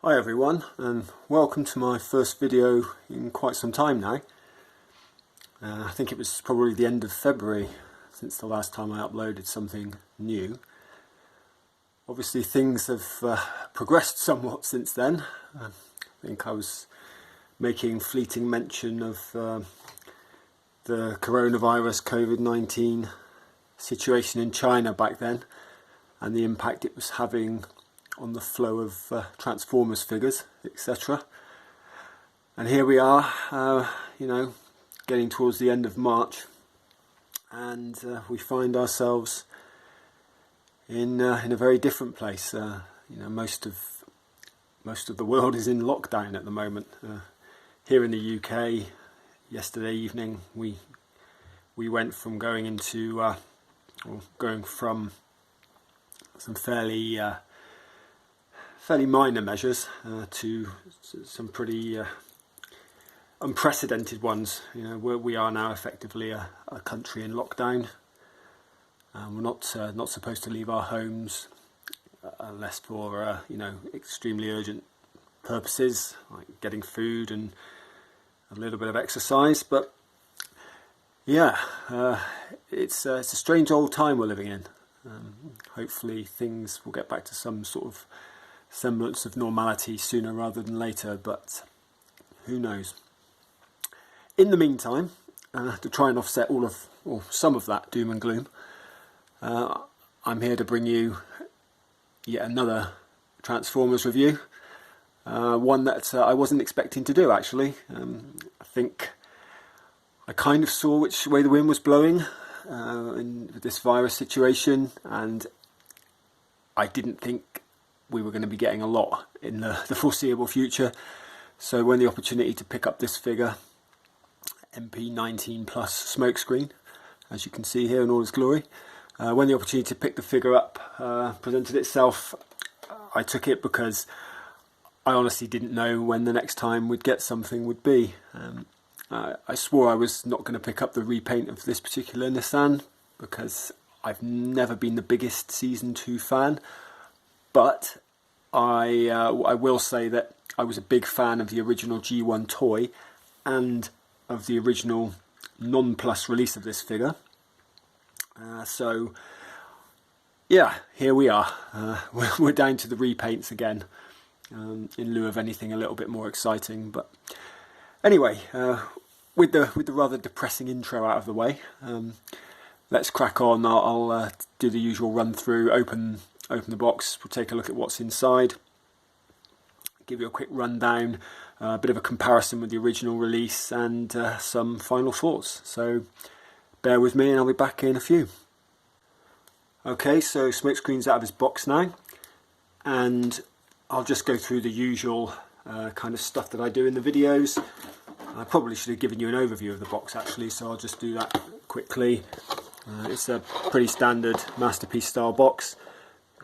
Hi everyone, and welcome to my first video in quite some time now. I think it was probably the end of February since the last time I uploaded something new. Obviously things have progressed somewhat since then. I think I was making fleeting mention of the coronavirus COVID-19 situation in China back then and the impact it was having on the flow of Transformers figures, etc. And here we are, getting towards the end of March, and we find ourselves in a very different place. Most of the world is in lockdown at the moment. Here in the UK, yesterday evening, we went from going from some fairly minor measures to some pretty unprecedented ones. Where we are now effectively a country in lockdown. We're not supposed to leave our homes unless for extremely urgent purposes, like getting food and a little bit of exercise. But yeah, it's a strange old time we're living in. Hopefully things will get back to some sort of semblance of normality sooner rather than later, but who knows. In the meantime, to try and offset some of that doom and gloom, I'm here to bring you yet another Transformers review, one that I wasn't expecting to do actually. I think I kind of saw which way the wind was blowing in this virus situation, and I didn't think we were going to be getting a lot in the foreseeable future. So when the opportunity to pick up this figure, MP-19 Smokescreen, as you can see here in all its glory, when the opportunity to pick the figure up presented itself, I took it because I honestly didn't know when the next time we'd get something would be. I swore I was not going to pick up the repaint of this particular Nissan because I've never been the biggest Season 2 fan. But I will say that I was a big fan of the original G1 toy and of the original non-plus release of this figure. So yeah, here we are. We're down to the repaints again, in lieu of anything a little bit more exciting. But anyway, with the rather depressing intro out of the way, let's crack on. I'll do the usual run through, open the box, we'll take a look at what's inside, give you a quick rundown, a bit of a comparison with the original release, and some final thoughts. So bear with me and I'll be back in a few. Okay, so Smokescreen's out of his box now, and I'll just go through the usual kind of stuff that I do in the videos. I probably should have given you an overview of the box actually, so I'll just do that quickly. It's a pretty standard Masterpiece style box.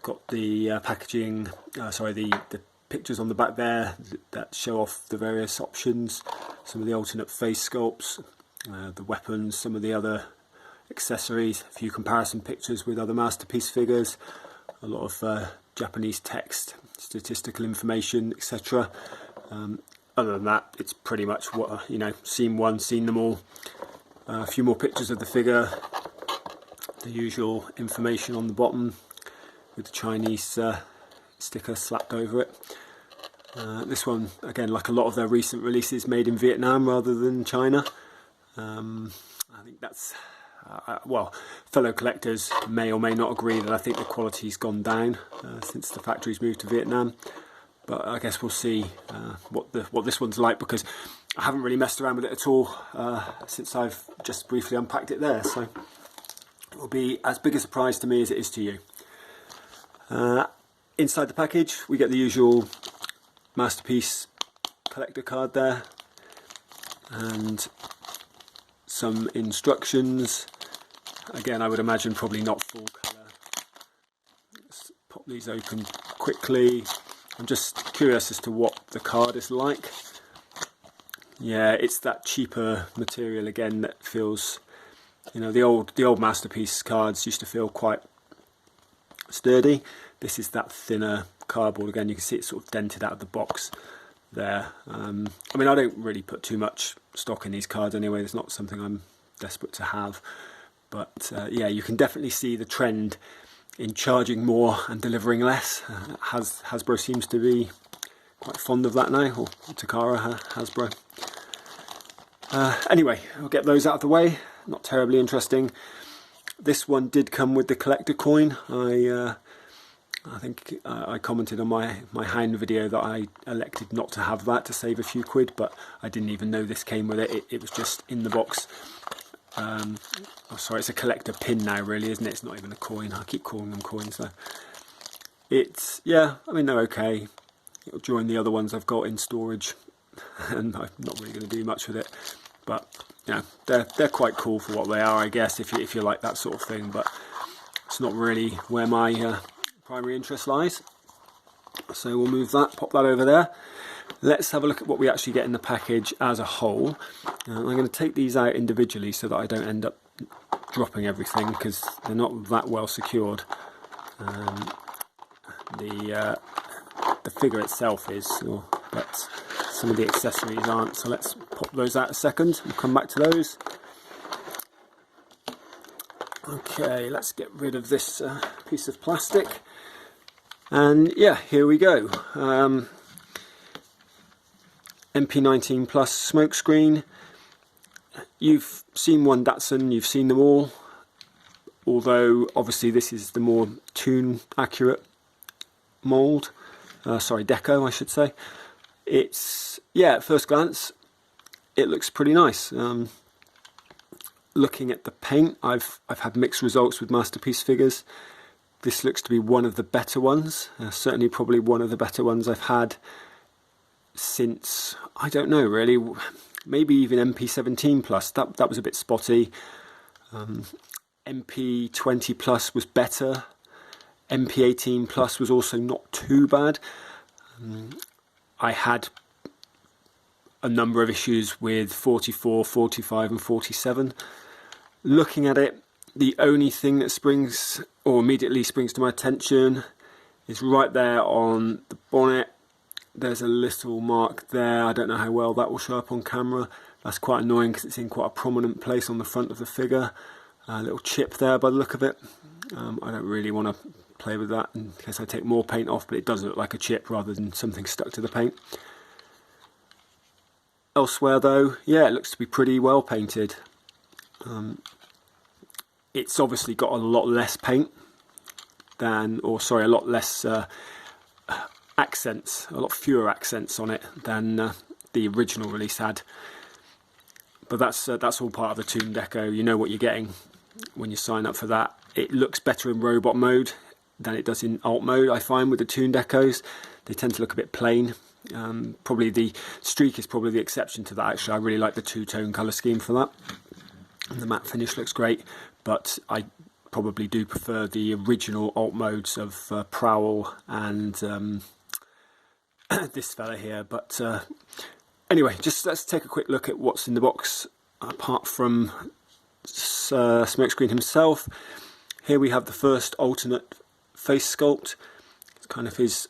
Got the packaging, the pictures on the back there that show off the various options, some of the alternate face sculpts, the weapons, some of the other accessories, a few comparison pictures with other Masterpiece figures, a lot of Japanese text, statistical information, etc. Other than that, it's pretty much what, seen one, seen them all. A few more pictures of the figure, the usual information on the bottom, with the Chinese sticker slapped over it. This one, again, like a lot of their recent releases, made in Vietnam rather than China. I think that's, fellow collectors may or may not agree that I think the quality's gone down since the factory's moved to Vietnam. But I guess we'll see what this one's like, because I haven't really messed around with it at all since I've just briefly unpacked it there. So it will be as big a surprise to me as it is to you. Inside the package we get the usual Masterpiece collector card there, and some instructions. Again, I would imagine probably not full colour. Let's pop these open quickly. I'm just curious as to what the card is like. Yeah, it's that cheaper material again that feels, the old Masterpiece cards used to feel quite sturdy. This is that thinner cardboard. Again, you can see it's sort of dented out of the box there. I mean, I don't really put too much stock in these cards anyway. It's not something I'm desperate to have. But yeah, you can definitely see the trend in charging more and delivering less. Hasbro seems to be quite fond of that now, or Takara, Hasbro. Anyway, I'll get those out of the way. Not terribly interesting. This one did come with the collector coin. I think I commented on my Hound video that I elected not to have that to save a few quid, but I didn't even know this came with it. It was just in the box. Oh, sorry, it's a collector pin now, really, isn't it? It's not even a coin. I keep calling them coins, though. It's, yeah, I mean, they're okay. It'll join the other ones I've got in storage, and I'm not really going to do much with it. But, you know, they're quite cool for what they are, I guess, if you like that sort of thing. But it's not really where my primary interest lies. So we'll move that, pop that over there. Let's have a look at what we actually get in the package as a whole. I'm going to take these out individually so that I don't end up dropping everything, because they're not that well secured. The figure itself is, but some of the accessories aren't. So let's pop those out a second. We'll come back to those. Okay, let's get rid of this piece of plastic. And yeah, here we go. MP-19 Plus Smokescreen. You've seen one Datsun, you've seen them all. Although obviously this is the more tune accurate mould. Sorry, deco I should say. It's, yeah, at first glance it looks pretty nice. Looking at the paint, I've had mixed results with Masterpiece figures. This looks to be one of the better ones, certainly probably one of the better ones I've had since, I don't know really, maybe even MP-17 Plus. That was a bit spotty. MP-20 Plus was better. MP-18 Plus was also not too bad. I had a number of issues with 44, 45 and 47. Looking at it, the only thing that springs, or immediately springs to my attention, is right there on the bonnet. There's a little mark there. I don't know how well that will show up on camera. That's quite annoying because it's in quite a prominent place on the front of the figure. A little chip there by the look of it. I don't really want to play with that in case I take more paint off, but it does look like a chip rather than something stuck to the paint. Elsewhere though, yeah, it looks to be pretty well painted. It's obviously got a lot less paint than, or sorry, a lot less accents, a lot fewer accents on it than the original release had. But that's all part of the Toon Deco. You know what you're getting when you sign up for that. It looks better in robot mode than it does in alt mode, I find, with the Toon Decos. They tend to look a bit plain. Probably the streak is probably the exception to that, actually. I really like the two-tone colour scheme for that. And the matte finish looks great, but I probably do prefer the original alt modes of Prowl and this fella here. But anyway, just let's take a quick look at what's in the box apart from Smokescreen himself. Here we have the first alternate face sculpt. It's kind of his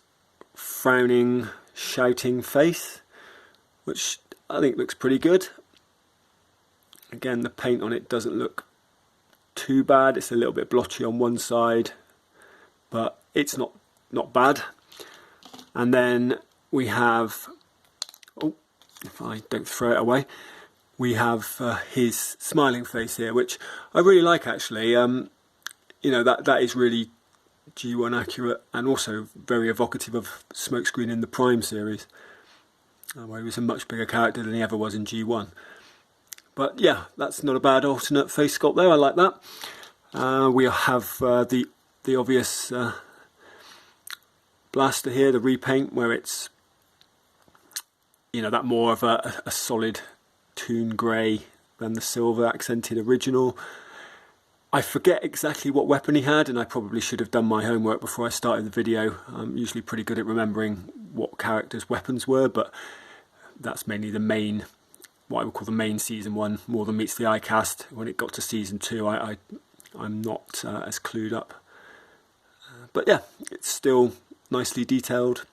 frowning, shouting face, which I think looks pretty good. Again, the paint on it doesn't look too bad. It's a little bit blotchy on one side, but it's not bad. And then we have, oh, if I don't throw it away, we have his smiling face here, which I really like, actually. You know, that is really G1 accurate and also very evocative of Smokescreen in the Prime series, where he was a much bigger character than he ever was in G1. But yeah, that's not a bad alternate face sculpt there. I like that. We have the obvious blaster here, the repaint, where it's, you know, that more of a solid Toon grey than the silver accented original. I forget exactly what weapon he had, and I probably should have done my homework before I started the video. I'm usually pretty good at remembering what characters' weapons were, but that's mainly the main, what I would call the main season one, more than meets the eye cast. When it got to season 2, I'm not as clued up. But yeah, it's still nicely detailed,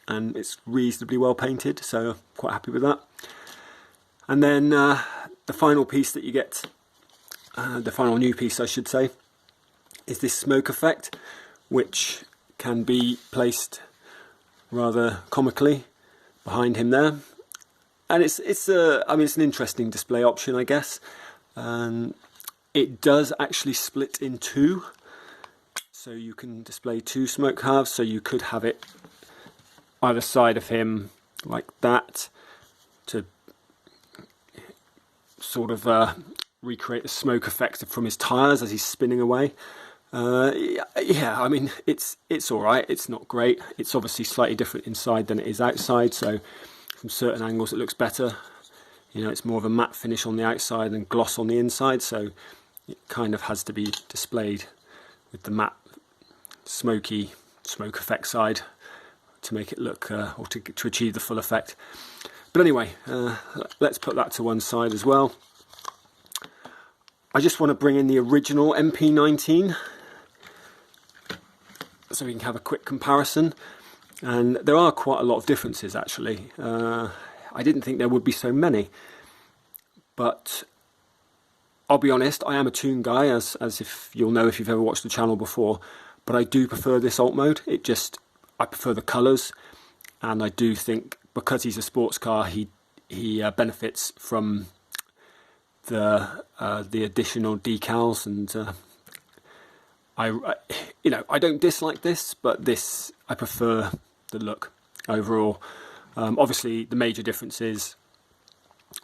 and it's reasonably well painted, so quite happy with that. And then the final piece that you get, the final new piece I should say, is this smoke effect, which can be placed rather comically behind him there. And it's an interesting display option, I guess. It does actually split in two, so you can display two smoke halves. So you could have it either side of him like that to sort of recreate the smoke effect from his tyres as he's spinning away. Yeah, I mean, it's all right. It's not great. It's obviously slightly different inside than it is outside, so from certain angles it looks better. You know, it's more of a matte finish on the outside and gloss on the inside, so it kind of has to be displayed with the matte smoky smoke effect side to make it look or to achieve the full effect. But anyway, let's put that to one side as well. I just want to bring in the original MP-19 so we can have a quick comparison, and there are quite a lot of differences actually. I didn't think there would be so many, but I'll be honest, I am a tune guy, as if you'll know if you've ever watched the channel before, but I do prefer this alt mode. I prefer the colours, and I do think because he's a sports car, he benefits from the additional decals, and I don't dislike this, but this I prefer the look overall. Obviously the major difference is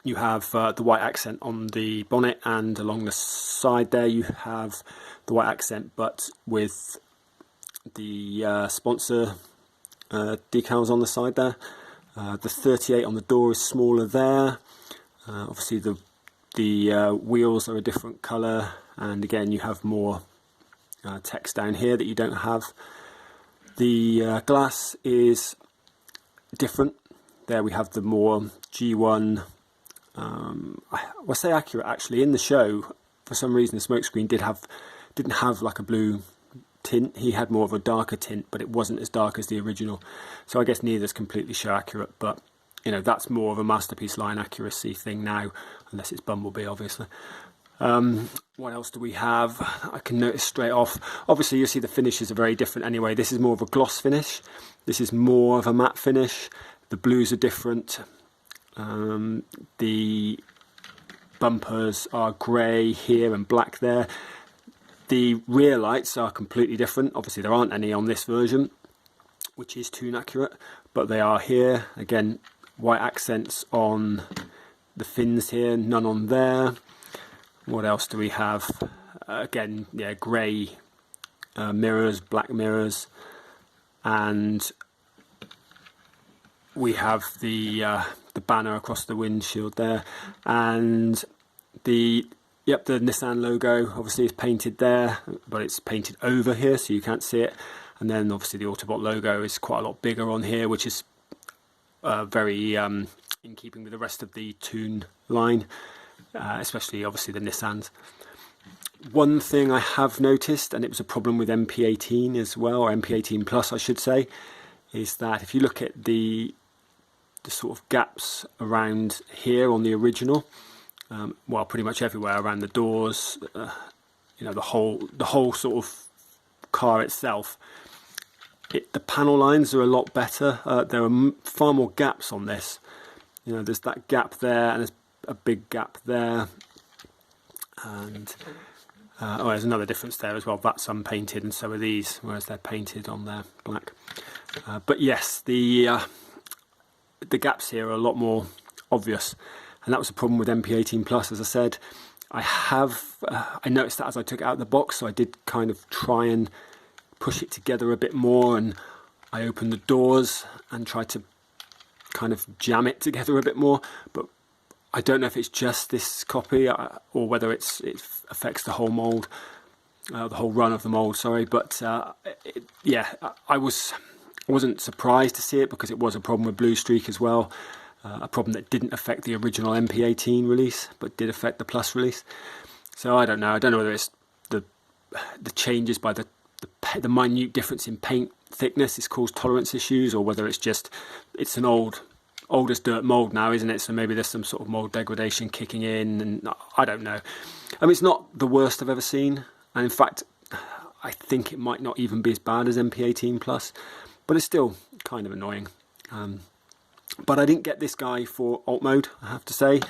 you have the white accent on the bonnet, and along the side there you have the white accent but with the sponsor decals on the side there. The 38 on the door is smaller there. Obviously the wheels are a different colour, and again you have more text down here that you don't have. The glass is different. There we have the more G1, I say accurate actually. In the show, for some reason, the Smokescreen didn't have like a blue tint. He had more of a darker tint, but it wasn't as dark as the original. So I guess neither's completely show accurate, but you know, that's more of a Masterpiece line accuracy thing now, unless it's Bumblebee, obviously. What else do we have? I can notice straight off. Obviously, you see the finishes are very different anyway. This is more of a gloss finish. This is more of a matte finish. The blues are different. The bumpers are grey here and black there. The rear lights are completely different. Obviously, there aren't any on this version, which is tune accurate, but they are here. Again, white accents on the fins here, none on there. What else do we have? Again, yeah, grey mirrors, black mirrors, and we have the banner across the windshield there, and the Nissan logo obviously is painted there, but it's painted over here so you can't see it. And then obviously the Autobot logo is quite a lot bigger on here, which is very in keeping with the rest of the Tune line, especially obviously the Nissans. One thing I have noticed, and it was a problem with MP-18 as well, or MP-18 Plus I should say, is that if you look at the sort of gaps around here on the original, well, pretty much everywhere around the doors, you know, the whole sort of car itself, the panel lines are a lot better. There are far more gaps on this. You know, there's that gap there, and there's a big gap there, and oh, there's another difference there as well. That's unpainted, and so are these, whereas they're painted on there black. But yes, the gaps here are a lot more obvious, and that was a problem with MP-18 Plus. As I said, I noticed that as I took it out of the box, so I did kind of try and push it together a bit more, and I opened the doors and tried to kind of jam it together a bit more, but I don't know if it's just this copy or whether it affects the whole mould, the whole run of the mould, sorry. But yeah, I wasn't surprised to see it, because it was a problem with Blue Streak as well, a problem that didn't affect the original MP-18 release but did affect the Plus release. So I don't know whether it's the changes by the the minute difference in paint thickness has caused tolerance issues, or whether it's an old as dirt mould now, isn't it? So maybe there's some sort of mould degradation kicking in, and I don't know. I mean, it's not the worst I've ever seen, and in fact I think it might not even be as bad as MP-18 Plus, but it's still kind of annoying. But I didn't get this guy for alt mode, I have to say.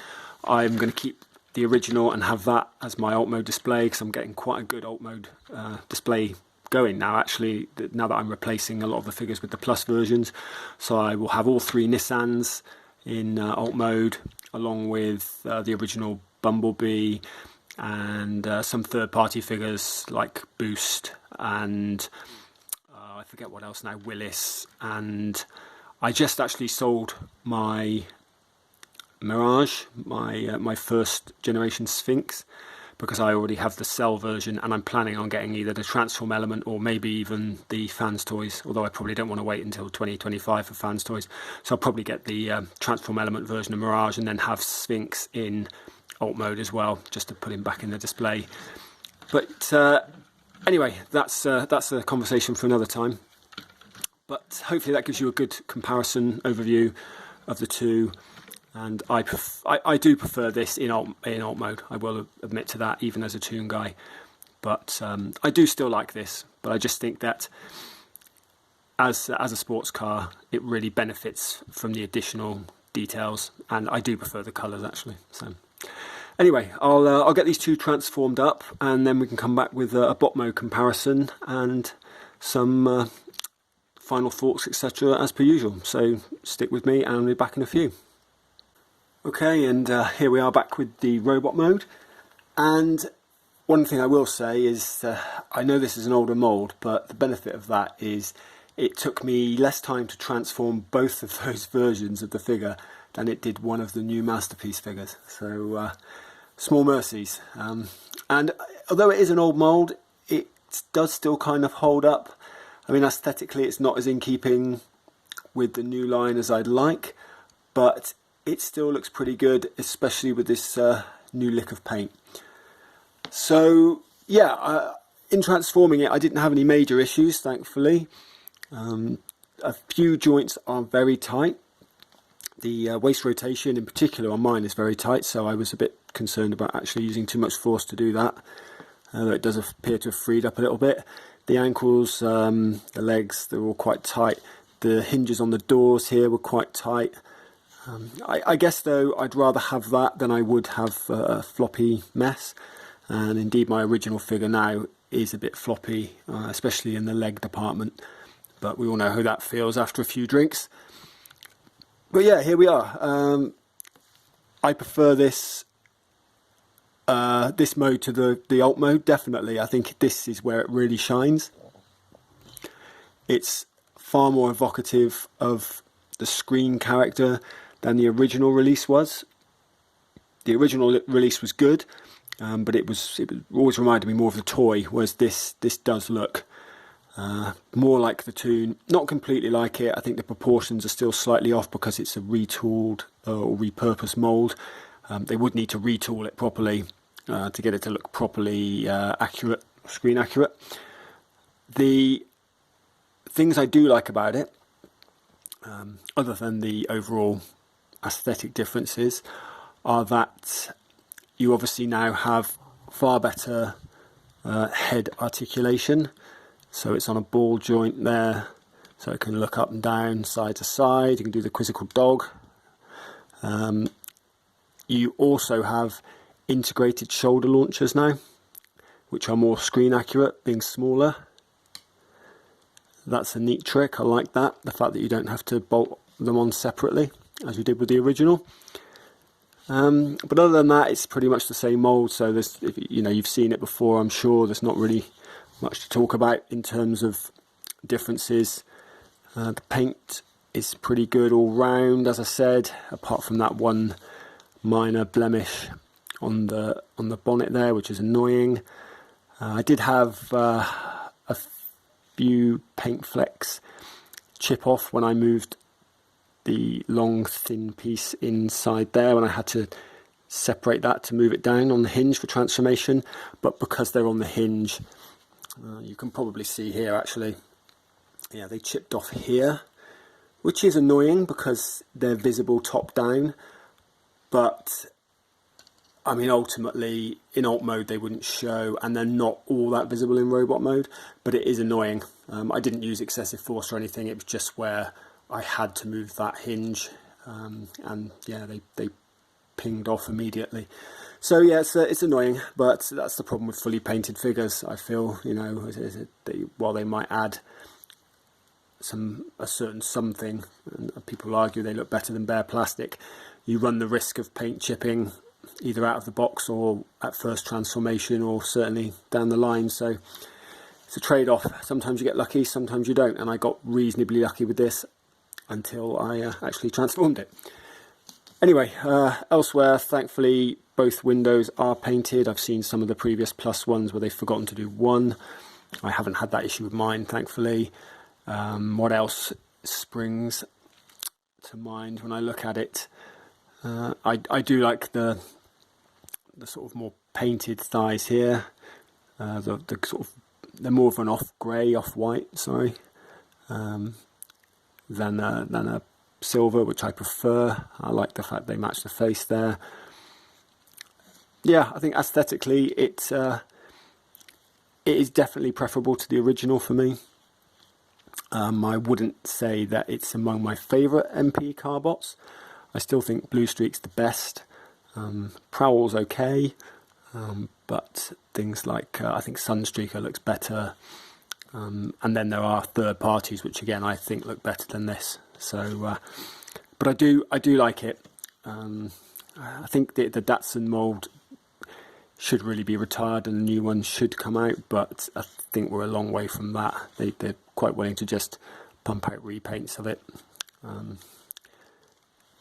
I'm going to keep the original and have that as my alt mode display, because I'm getting quite a good alt mode display going now, actually, now that I'm replacing a lot of the figures with the Plus versions. So I will have all 3 Nissans in alt mode, along with the original Bumblebee, and some third-party figures like Boost and I forget what else now, Willis. And I just actually sold my Mirage, my first generation Sphinx, because I already have the Cell version, and I'm planning on getting either the Transform Element or maybe even the Fans Toys, although I probably don't want to wait until 2025 for Fans Toys. So I'll probably get the Transform Element version of Mirage and then have Sphinx in alt mode as well, just to put him back in the display. But anyway, that's a conversation for another time. But hopefully that gives you a good comparison overview of the two. And I do prefer this in alt mode. I will admit to that, even as a Toon guy. But I do still like this. But I just think that as a sports car, it really benefits from the additional details, and I do prefer the colours actually. So anyway, I'll get these two transformed up, and then we can come back with a bot mode comparison and some final thoughts, etc. as per usual. So stick with me, and I'll be back in a few. Okay, and here we are back with the robot mode. And one thing I will say is I know this is an older mould, but the benefit of that is it took me less time to transform both of those versions of the figure than it did one of the new Masterpiece figures. So small mercies. And although it is an old mould, it does still kind of hold up. I mean, aesthetically it's not as in keeping with the new line as I'd like, but it still looks pretty good, especially with this new lick of paint. So yeah, in transforming it I didn't have any major issues, thankfully. A few joints are very tight. The waist rotation in particular on mine is very tight, so I was a bit concerned about actually using too much force to do that. It does appear to have freed up a little bit. The ankles, the legs, they're all quite tight. The hinges on the doors here were quite tight. I guess though I'd rather have that than I would have a floppy mess, and indeed my original figure now is a bit floppy, especially in the leg department, but we all know how that feels after a few drinks. But yeah, here we are. I prefer this mode to the alt mode, definitely. I think this is where it really shines. It's far more evocative of the Screen character than the original release was. The original release was good, but it always reminded me more of the toy, whereas this does look more like the Toon. Not completely like it. I think the proportions are still slightly off because it's a retooled or repurposed mould. They would need to retool it properly to get it to look properly accurate, screen accurate. The things I do like about it, other than the overall aesthetic differences, are that you obviously now have far better head articulation. So it's on a ball joint there, so it can look up and down, side to side. You can do the quizzical dog. You also have integrated shoulder launchers now, which are more screen accurate, being smaller. That's a neat trick. I like that. The fact that you don't have to bolt them on separately, as you did with the original. But other than that, it's pretty much the same mould. So there's, you've seen it before, I'm sure. There's not really much to talk about in terms of differences. The paint is pretty good all round, as I said, apart from that one minor blemish on the bonnet there, which is annoying. I did have a few paint flecks chip off when I moved the long thin piece inside there, when I had to separate that to move it down on the hinge for transformation. But because they're on the hinge, You can probably see here actually, yeah, they chipped off here, which is annoying because they're visible top down, but I mean ultimately in alt mode they wouldn't show, and they're not all that visible in robot mode, but it is annoying. I didn't use excessive force or anything, it was just where I had to move that hinge, and yeah, they pinged off immediately. So yeah, it's annoying, but that's the problem with fully painted figures, I feel. You know, while they might add a certain something, and people argue they look better than bare plastic, you run the risk of paint chipping either out of the box or at first transformation, or certainly down the line. So it's a trade-off. Sometimes you get lucky, sometimes you don't, and I got reasonably lucky with this until I actually transformed it. Anyway, elsewhere, thankfully, both windows are painted. I've seen some of the previous Plus ones where they've forgotten to do one. I haven't had that issue with mine, thankfully. What else springs to mind when I look at it? I do like the sort of more painted thighs here. They're more of an off-grey, off-white, sorry, than a silver, which I prefer. I like the fact they match the face there. Yeah, I think aesthetically it is definitely preferable to the original for me. I wouldn't say that it's among my favourite MP carbots. I still think Blue Streak's the best. Prowl's okay, but things like I think Sunstreaker looks better, and then there are third parties which again I think look better than this. So, but I do like it. I think the Datsun mould should really be retired and a new one should come out, but I think we're a long way from that. They're quite willing to just pump out repaints of it.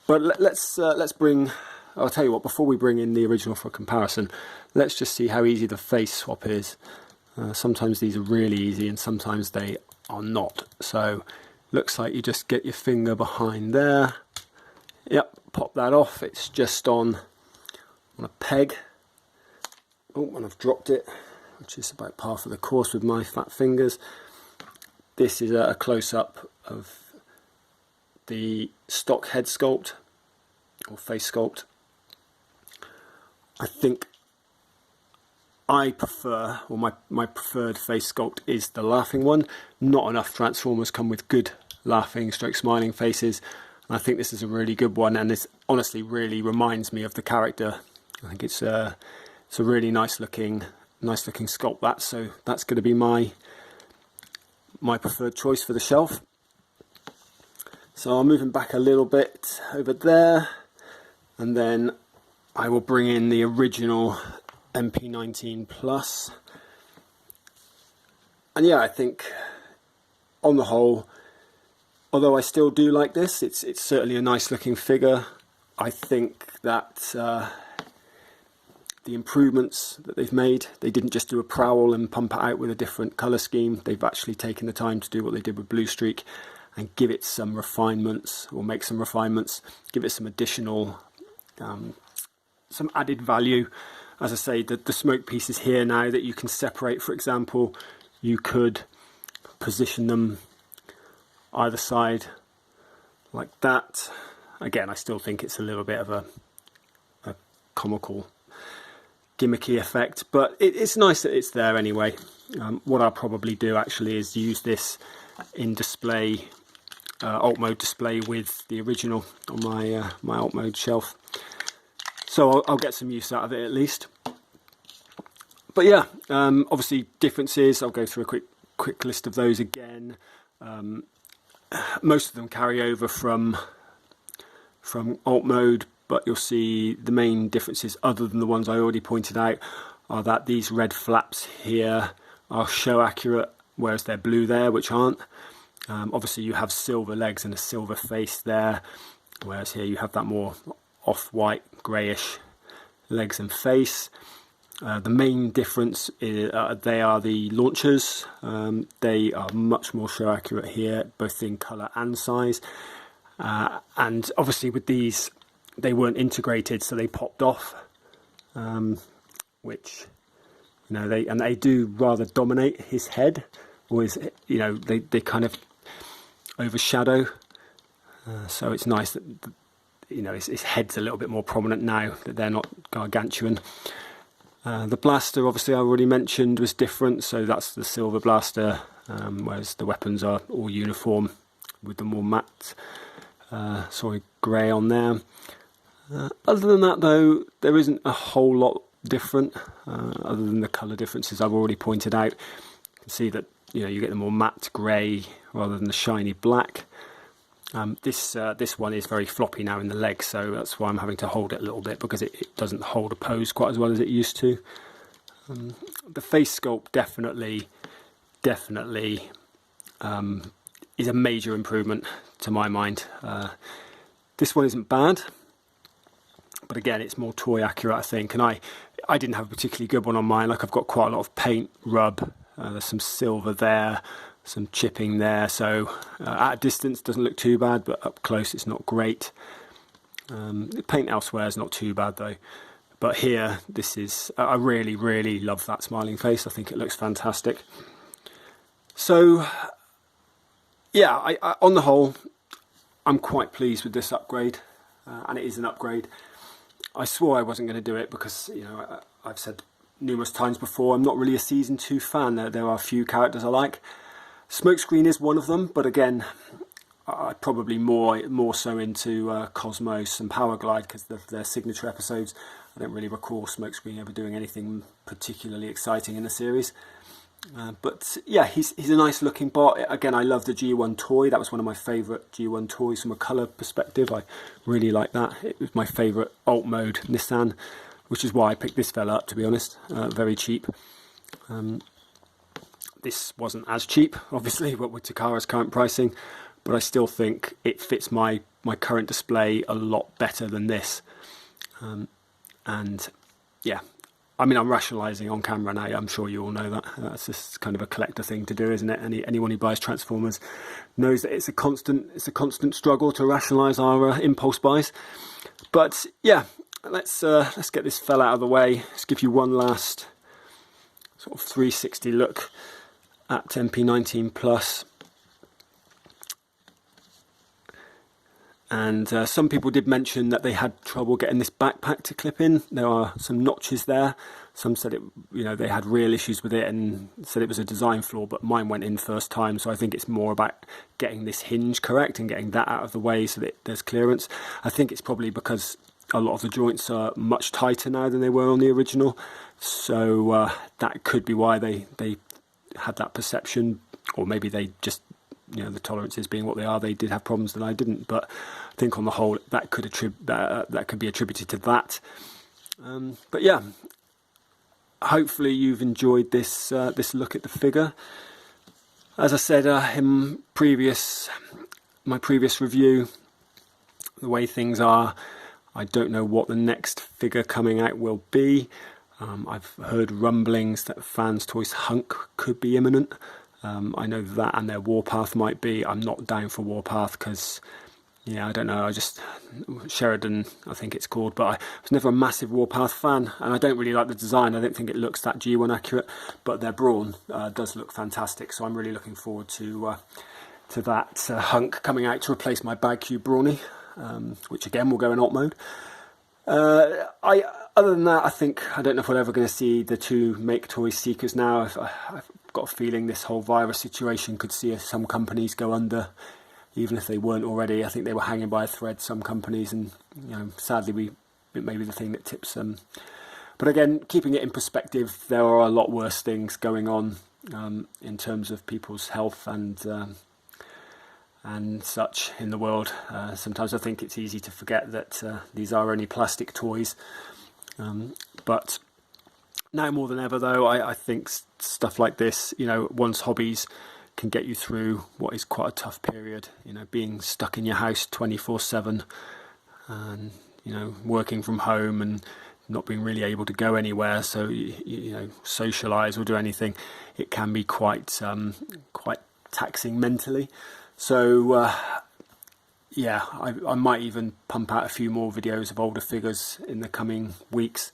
But let's bring, I'll tell you what, before we bring in the original for comparison, let's just see how easy the face swap is. Sometimes these are really easy and sometimes they are not. So looks like you just get your finger behind there. Yep, pop that off. It's just on a peg. Oh, and I've dropped it, which is about par for the course with my fat fingers. This is a close-up of the stock head sculpt, or face sculpt. I think I prefer, or my preferred face sculpt is the laughing one. Not enough Transformers come with good laughing stroke smiling faces, and I think this is a really good one, and this honestly really reminds me of the character. I think it's a really nice looking sculpt, so that's going to be my preferred choice for the shelf. So I'll move him back a little bit over there, and then I will bring in the original MP-19 Plus. And yeah, I think on the whole, although I still do like this, it's certainly a nice looking figure. I think that the improvements that they've made, they didn't just do a prowl and pump it out with a different colour scheme. They've actually taken the time to do what they did with Blue Streak and give it some refinements, or make some refinements, give it some additional, some added value. As I say, the smoke pieces here now that you can separate, for example, you could position them either side like that. Again, I still think it's a little bit of a comical, gimmicky effect, but it's nice that it's there anyway. What I'll probably do actually is use this in display, alt mode display with the original on my alt mode shelf. So I'll get some use out of it at least. But yeah, obviously differences, I'll go through a quick list of those again. Most of them carry over from alt mode, but you'll see the main differences, other than the ones I already pointed out, are that these red flaps here are show accurate, whereas they're blue there, which aren't. Obviously you have silver legs and a silver face there, whereas here you have that more off-white, greyish legs and face. The main difference is they are the launchers. They are much more show accurate here, both in colour and size. And obviously with these, they weren't integrated, so they popped off, which You know, they do rather dominate his head, or his, you know, they kind of overshadow. So it's nice that, you know, his head's a little bit more prominent now, that they're not gargantuan. The blaster, obviously, I already mentioned, was different. So that's the silver blaster, whereas the weapons are all uniform with the more matte, grey on there. Other than that, though, there isn't a whole lot different, other than the colour differences I've already pointed out. You can see that, you know, you get the more matte grey rather than the shiny black. This one is very floppy now in the leg, so that's why I'm having to hold it a little bit, because it doesn't hold a pose quite as well as it used to. The face sculpt definitely is a major improvement to my mind. This one isn't bad, but again, it's more toy accurate, I think, and I didn't have a particularly good one on mine. Like, I've got quite a lot of paint rub, there's some silver there, some chipping there, so at a distance doesn't look too bad, but up close it's not great. The paint elsewhere is not too bad though, but here, this is, I really love that smiling face. I think it looks fantastic. So yeah, I on the whole, I'm quite pleased with this upgrade, and it is an upgrade. I swore I wasn't going to do it because, you know, I've said numerous times before, I'm not really a Season 2 fan. There are a few characters I like. Smokescreen is one of them, but again, I'm probably more so into Cosmos and Powerglide because of their signature episodes. I don't really recall Smokescreen ever doing anything particularly exciting in the series. But yeah, he's a nice looking bot. Again, I love the G1 toy. That was one of my favourite G1 toys from a colour perspective. I really like that. It was my favourite alt mode Nissan, which is why I picked this fella up, to be honest. Very cheap. This wasn't as cheap, obviously, but with Takara's current pricing, but I still think it fits my current display a lot better than this. And yeah, I mean, I'm rationalising on camera now. I'm sure you all know that. That's just kind of a collector thing to do, isn't it? Anyone who buys Transformers knows that it's a constant struggle to rationalise our impulse buys. But yeah, let's get this fella out of the way. Let's give you one last sort of 360 look at MP-19 Plus. And some people did mention that they had trouble getting this backpack to clip in. There are some notches there. Some said they had real issues with it and said it was a design flaw, but mine went in first time. So I think it's more about getting this hinge correct and getting that out of the way so that there's clearance. I think it's probably because a lot of the joints are much tighter now than they were on the original. So that could be why they had that perception, or maybe they just, the tolerances being what they are, they did have problems that I didn't. But I think on the whole that could be attributed to that. But yeah, hopefully you've enjoyed this look at the figure. As I said in my previous review, the way things are, I don't know what the next figure coming out will be. I've heard rumblings that Fans Toys Hunk could be imminent. I know that, and their Warpath might be. I'm not down for Warpath because, I don't know. Sheridan, I think it's called, but I was never a massive Warpath fan, and I don't really like the design. I don't think it looks that G1 accurate, but their brawn does look fantastic. So I'm really looking forward to that Hunk coming out to replace my Bag Cube Brawny, which again will go in alt mode. Other than that, I don't know if we're ever going to see the two Make Toys Seekers now. I've got a feeling this whole virus situation could see some companies go under, even if they weren't already. I think they were hanging by a thread, some companies, and sadly it may be the thing that tips them. But again, keeping it in perspective, there are a lot worse things going on in terms of people's health and such in the world. Sometimes I think it's easy to forget that these are only plastic toys. But now more than ever, though, I think stuff like this, one's hobbies can get you through what is quite a tough period. Being stuck in your house 24/7 and, working from home and not being really able to go anywhere, so, socialise or do anything, it can be quite taxing mentally. So, yeah, I might even pump out a few more videos of older figures in the coming weeks.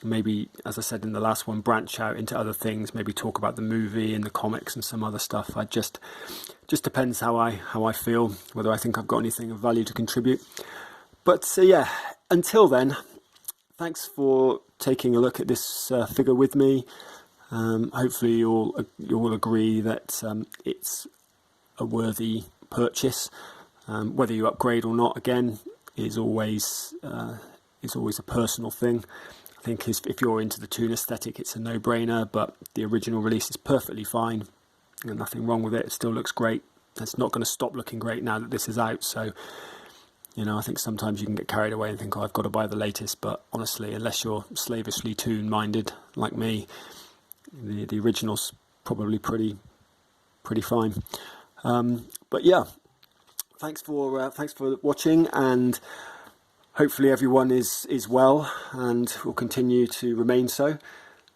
Maybe, as I said in the last one, branch out into other things, maybe talk about the movie and the comics and some other stuff. I just depends how I feel, whether I think I've got anything of value to contribute. But yeah, until then, thanks for taking a look at this figure with me. Hopefully you'll agree that it's a worthy purchase. Whether you upgrade or not, again, is always a personal thing. I think if you're into the toon aesthetic, it's a no-brainer, but the original release is perfectly fine. There's nothing wrong with it. It still looks great. It's not going to stop looking great now that this is out. So, you know, I think sometimes you can get carried away and think, oh, I've got to buy the latest. But honestly, unless you're slavishly toon-minded like me, the original's probably pretty fine. But yeah, thanks for watching, and hopefully everyone is well and will continue to remain so.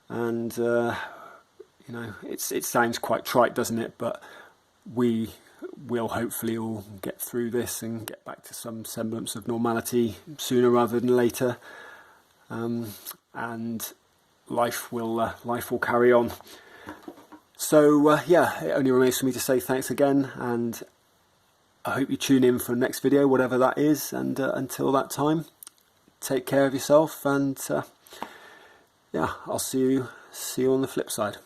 And you know, it sounds quite trite, doesn't it? But we will hopefully all get through this and get back to some semblance of normality sooner rather than later. And life will carry on. So yeah, it only remains for me to say thanks again, and I hope you tune in for the next video, whatever that is. And until that time, take care of yourself, and yeah, I'll see you on the flip side.